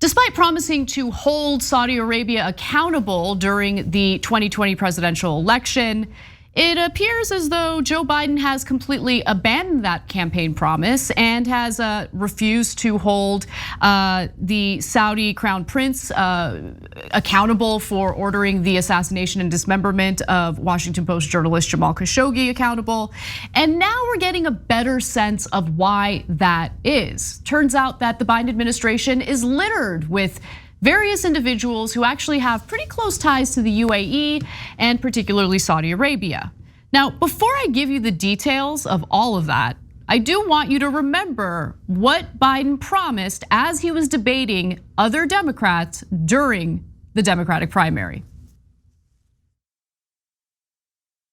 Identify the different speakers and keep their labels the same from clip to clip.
Speaker 1: Despite promising to hold Saudi Arabia accountable during the 2020 presidential election, it appears as though Joe Biden has completely abandoned that campaign promise and has refused to hold the Saudi crown prince accountable for ordering the assassination and dismemberment of Washington Post journalist Jamal Khashoggi accountable. And now we're getting a better sense of why that is. Turns out that the Biden administration is littered with various individuals who actually have pretty close ties to the UAE and particularly Saudi Arabia. Now, before I give you the details of all of that, I do want you to remember what Biden promised as he was debating other Democrats during the Democratic primary.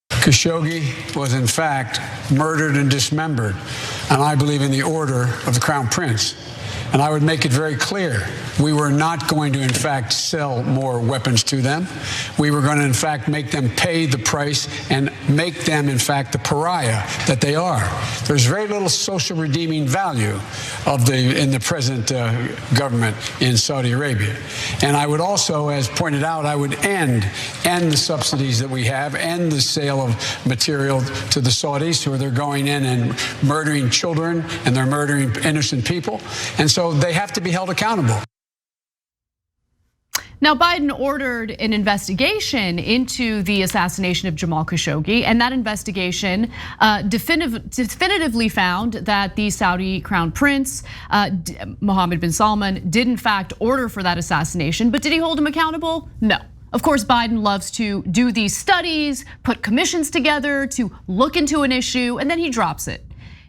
Speaker 2: Khashoggi was in fact murdered and dismembered, and I believe in the order of the Crown Prince. And I would make it very clear, we were not going to, in fact, sell more weapons to them. We were going to, in fact, make them pay the price and make them, in fact, the pariah that they are. There's very little social redeeming value in the present government in Saudi Arabia. And I would also, as pointed out, I would end the subsidies that we have, end the sale of material to the Saudis, who they're going in and murdering children and they're murdering innocent people. And so they have to be held accountable.
Speaker 1: Now, Biden ordered an investigation into the assassination of Jamal Khashoggi, and that investigation definitively found that the Saudi crown prince, Mohammed bin Salman, did in fact order for that assassination. But did he hold him accountable? No. Of course, Biden loves to do these studies, put commissions together to look into an issue, and then he drops it.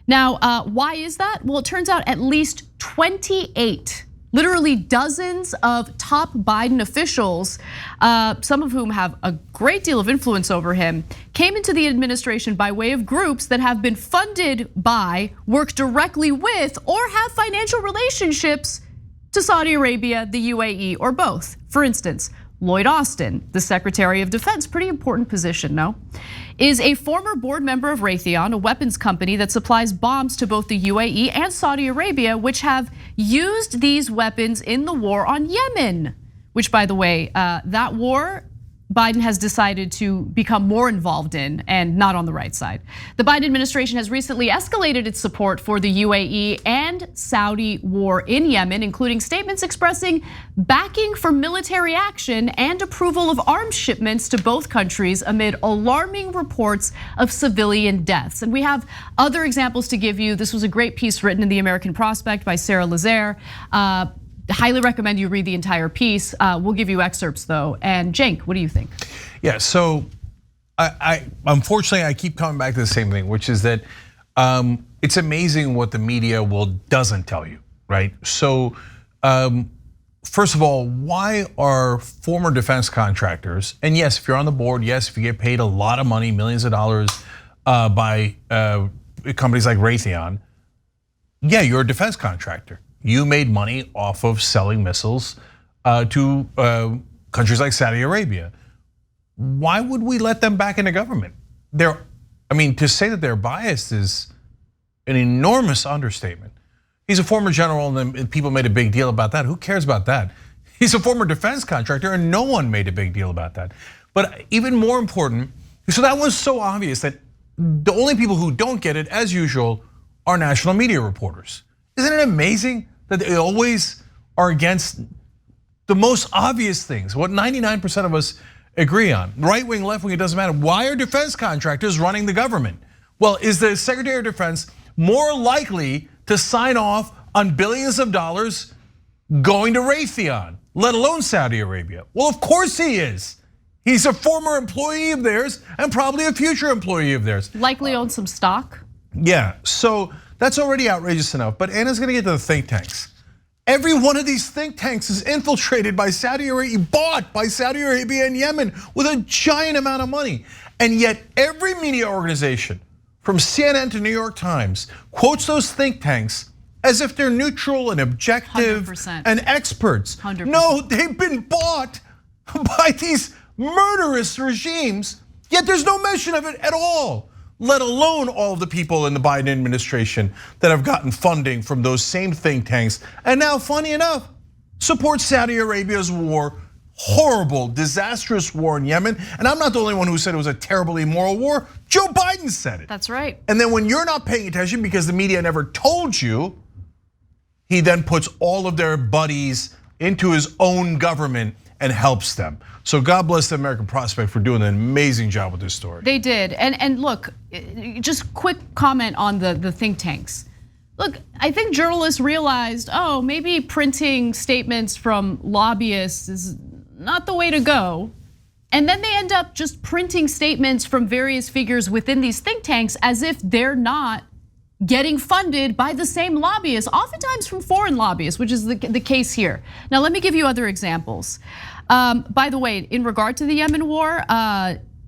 Speaker 1: Now, why is that? Well, it turns out at least 28, literally dozens of top Biden officials, some of whom have a great deal of influence over him, came into the administration by way of groups that have been funded by, work directly with, or have financial relationships to Saudi Arabia, the UAE, or both. For instance, Lloyd Austin, the Secretary of Defense, pretty important position, no? Is a former board member of Raytheon, a weapons company that supplies bombs to both the UAE and Saudi Arabia, which have used these weapons in the war on Yemen, which, by the way, that war Biden has decided to become more involved in and not on the right side. The Biden administration has recently escalated its support for the UAE and Saudi war in Yemen, including statements expressing backing for military action and approval of arms shipments to both countries amid alarming reports of civilian deaths. And we have other examples to give you. This was a great piece written in the American Prospect by Sarah Lazaire. Highly recommend you read the entire piece. We'll give you excerpts though. And Cenk, what do you think?
Speaker 3: Yeah, so unfortunately I keep coming back to the same thing, which is that it's amazing what the media doesn't tell you, right? So first of all, why are former defense contractors, and yes, if you're on the board, yes, if you get paid a lot of money, millions of dollars by companies like Raytheon, yeah, you're a defense contractor. You made money off of selling missiles to countries like Saudi Arabia. Why would we let them back into government? To say that they're biased is an enormous understatement. He's a former general and people made a big deal about that. Who cares about that? He's a former defense contractor and no one made a big deal about that. But even more important, so that was so obvious that the only people who don't get it, as usual, are national media reporters. Isn't it amazing that they always are against the most obvious things, what 99% of us agree on? Right wing, left wing, it doesn't matter. Why are defense contractors running the government? Well, is the Secretary of Defense more likely to sign off on billions of dollars going to Raytheon, let alone Saudi Arabia? Well, of course he is. He's a former employee of theirs and probably a future employee of theirs.
Speaker 1: Likely owns some stock.
Speaker 3: Yeah, so that's already outrageous enough, but Anna's gonna get to the think tanks. Every one of these think tanks is infiltrated by Saudi Arabia, bought by Saudi Arabia and Yemen with a giant amount of money. And yet every media organization, from CNN to New York Times, quotes those think tanks as if they're neutral and objective
Speaker 1: 100%.
Speaker 3: And experts.
Speaker 1: 100%.
Speaker 3: No, they've been bought by these murderous regimes, yet there's no mention of it at all. Let alone all of the people in the Biden administration that have gotten funding from those same think tanks. And now, funny enough, supports Saudi Arabia's war, horrible, disastrous war in Yemen. And I'm not the only one who said it was a terrible, immoral war. Joe Biden said it.
Speaker 1: That's right.
Speaker 3: And then when you're not paying attention because the media never told you, he then puts all of their buddies into his own government and helps them. So God bless the American Prospect for doing an amazing job with this story.
Speaker 1: They did, and look, just quick comment on the think tanks. Look, I think journalists realized, oh, maybe printing statements from lobbyists is not the way to go. And then they end up just printing statements from various figures within these think tanks as if they're not getting funded by the same lobbyists, oftentimes from foreign lobbyists, which is the case here. Now, let me give you other examples. By the way, in regard to the Yemen war,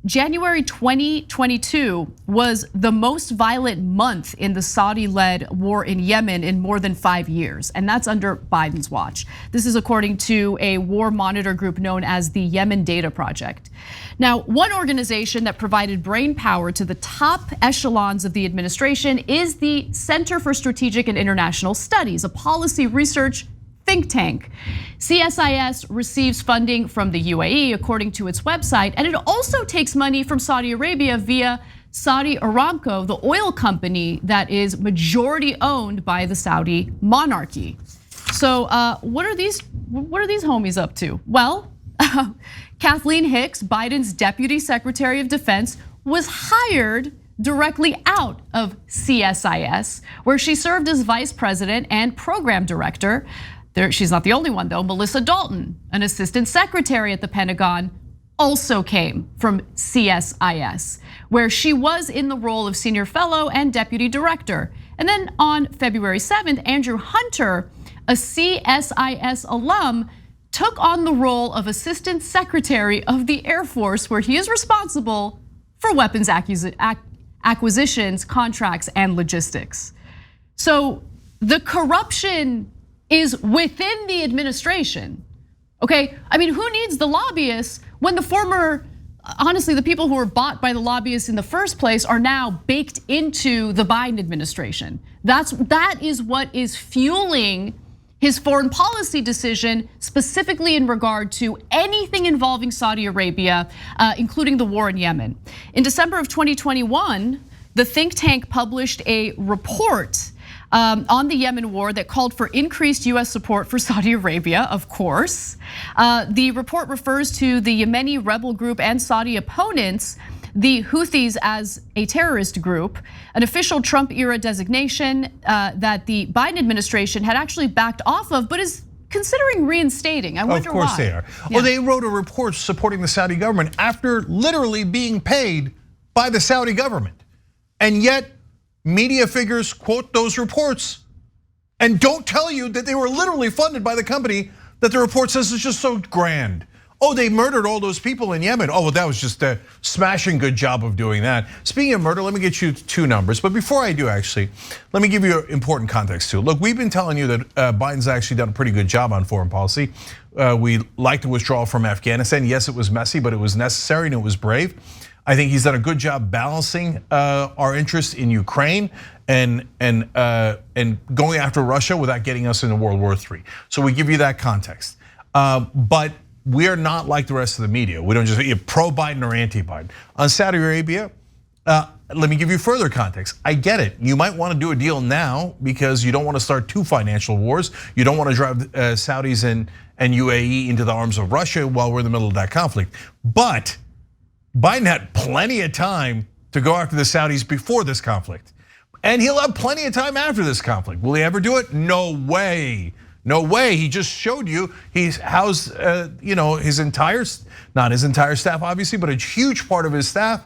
Speaker 1: January 2022 was the most violent month in the Saudi-led war in Yemen in more than 5 years, and that's under Biden's watch. This is according to a war monitor group known as the Yemen Data Project. Now, one organization that provided brain power to the top echelons of the administration is the Center for Strategic and International Studies, a policy research think tank. CSIS receives funding from the UAE according to its website, and it also takes money from Saudi Arabia via Saudi Aramco, the oil company that is majority owned by the Saudi monarchy. So what are these homies up to? Well, Kathleen Hicks, Biden's Deputy Secretary of Defense, was hired directly out of CSIS, where she served as vice president and program director. She's not the only one though. Melissa Dalton, an assistant secretary at the Pentagon, also came from CSIS, where she was in the role of senior fellow and deputy director. And then on February 7th, Andrew Hunter, a CSIS alum, took on the role of assistant secretary of the Air Force, where he is responsible for weapons acquisitions, contracts, and logistics. So the corruption is within the administration, okay? I mean, who needs the lobbyists when honestly, the people who were bought by the lobbyists in the first place are now baked into the Biden administration. That is what is fueling his foreign policy decision, specifically in regard to anything involving Saudi Arabia, including the war in Yemen. In December of 2021, the think tank published a report on the Yemen war that called for increased US support for Saudi Arabia, of course. The report refers to the Yemeni rebel group and Saudi opponents, the Houthis, as a terrorist group, an official Trump-era designation that the Biden administration had actually backed off of, but is considering reinstating. I wonder why.
Speaker 3: Of course they are. Yeah. Well, they wrote a report supporting the Saudi government after literally being paid by the Saudi government. And yet, media figures quote those reports and don't tell you that they were literally funded by the company that the report says is just so grand. Oh, they murdered all those people in Yemen. Oh, well, that was just a smashing good job of doing that. Speaking of murder, let me get you two numbers. But before I do, actually, let me give you important context too. Look, we've been telling you that Biden's actually done a pretty good job on foreign policy. We like the withdrawal from Afghanistan. Yes, it was messy, but it was necessary and it was brave. I think he's done a good job balancing our interest in Ukraine and going after Russia without getting us into World War III. So we give you that context. But we are not like the rest of the media. We don't just be pro-Biden or anti-Biden. On Saudi Arabia, let me give you further context. I get it. You might want to do a deal now because you don't want to start two financial wars. You don't want to drive Saudis and UAE into the arms of Russia while we're in the middle of that conflict. But Biden had plenty of time to go after the Saudis before this conflict. And he'll have plenty of time after this conflict. Will he ever do it? No way. No way. He just showed you he's housed, his entire, not his entire staff, obviously, but a huge part of his staff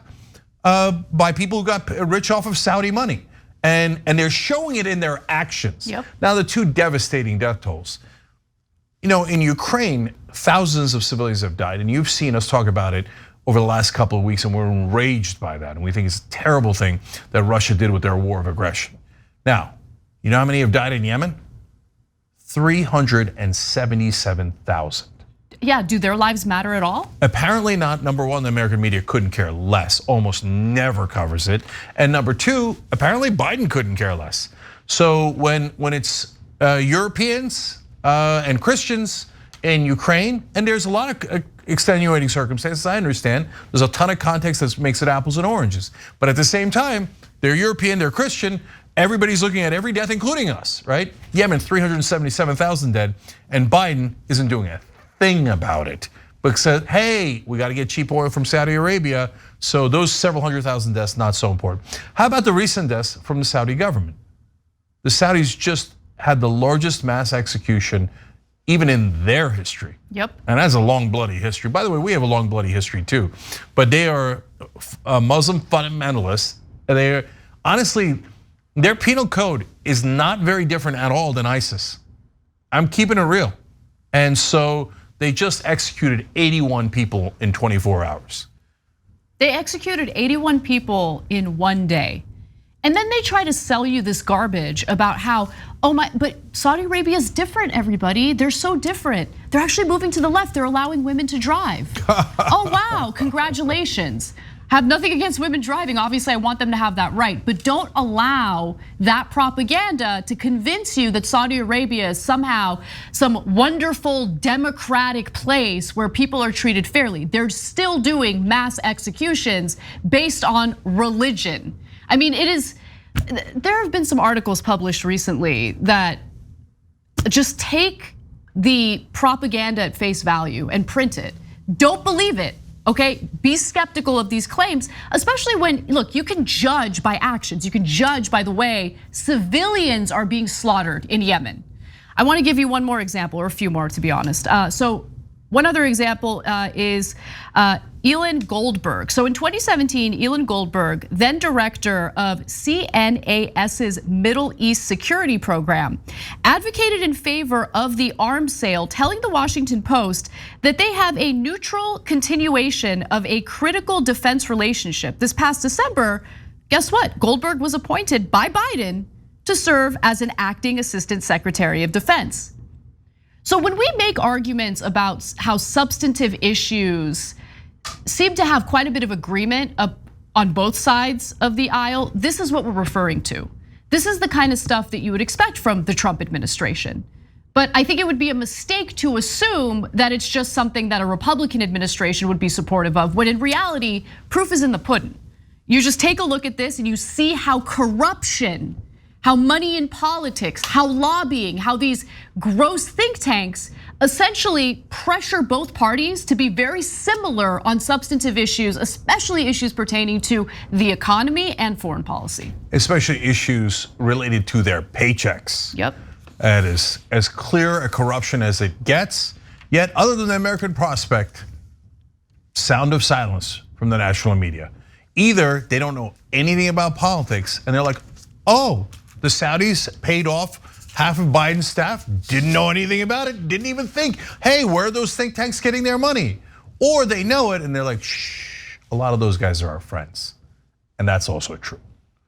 Speaker 3: by people who got rich off of Saudi money. And they're showing it in their actions. Yep. Now, the two devastating death tolls. In Ukraine, thousands of civilians have died, and you've seen us talk about it over the last couple of weeks, and we're enraged by that. And we think it's a terrible thing that Russia did with their war of aggression. Now, you know how many have died in Yemen? 377,000.
Speaker 1: Yeah, do their lives matter at all?
Speaker 3: Apparently not. Number one, the American media couldn't care less, almost never covers it. And number two, apparently Biden couldn't care less. So when it's Europeans, and Christians in Ukraine, and there's a lot of extenuating circumstances, I understand. There's a ton of context that makes it apples and oranges. But at the same time, they're European, they're Christian, everybody's looking at every death, including us, right? Yemen, 377,000 dead, and Biden isn't doing a thing about it. But said, hey, we got to get cheap oil from Saudi Arabia, so those several 100,000 deaths, not so important. How about the recent deaths from the Saudi government? The Saudis just had the largest mass execution even in their history.
Speaker 1: Yep.
Speaker 3: And that's a long, bloody history. By the way, we have a long, bloody history too. But they are Muslim fundamentalists. They are, honestly, their penal code is not very different at all than ISIS. I'm keeping it real. And so they just executed 81 people in 24 hours.
Speaker 1: They executed 81 people in one day. And then they try to sell you this garbage about how, but Saudi Arabia is different, everybody. They're so different. They're actually moving to the left. They're allowing women to drive. Oh, wow, congratulations. Have nothing against women driving. Obviously, I want them to have that right. But don't allow that propaganda to convince you that Saudi Arabia is somehow some wonderful democratic place where people are treated fairly. They're still doing mass executions based on religion. I mean, there have been some articles published recently that just take the propaganda at face value and print it. Don't believe it, okay? Be skeptical of these claims, especially when, look, you can judge by actions. You can judge by the way civilians are being slaughtered in Yemen. I wanna give you one more example, or a few more to be honest. So one other example is Elin Goldberg. So in 2017, Elin Goldberg, then director of CNAS's Middle East Security Program, advocated in favor of the arms sale, telling the Washington Post that they have a neutral continuation of a critical defense relationship. This past December, guess what? Goldberg was appointed by Biden to serve as an acting assistant secretary of defense. So when we make arguments about how substantive issues seem to have quite a bit of agreement on both sides of the aisle, this is what we're referring to. This is the kind of stuff that you would expect from the Trump administration. But I think it would be a mistake to assume that it's just something that a Republican administration would be supportive of, when in reality, proof is in the pudding. You just take a look at this and you see how corruption, how money in politics, how lobbying, how these gross think tanks essentially pressure both parties to be very similar on substantive issues, especially issues pertaining to the economy and foreign policy.
Speaker 3: Especially issues related to their paychecks.
Speaker 1: Yep.
Speaker 3: That is as clear a corruption as it gets. Yet, other than the American prospect, sound of silence from the national media. Either they don't know anything about politics and they're like, oh, the Saudis paid off half of Biden's staff, didn't know anything about it, didn't even think, hey, where are those think tanks getting their money? Or they know it and they're like, shh, a lot of those guys are our friends. And that's also true.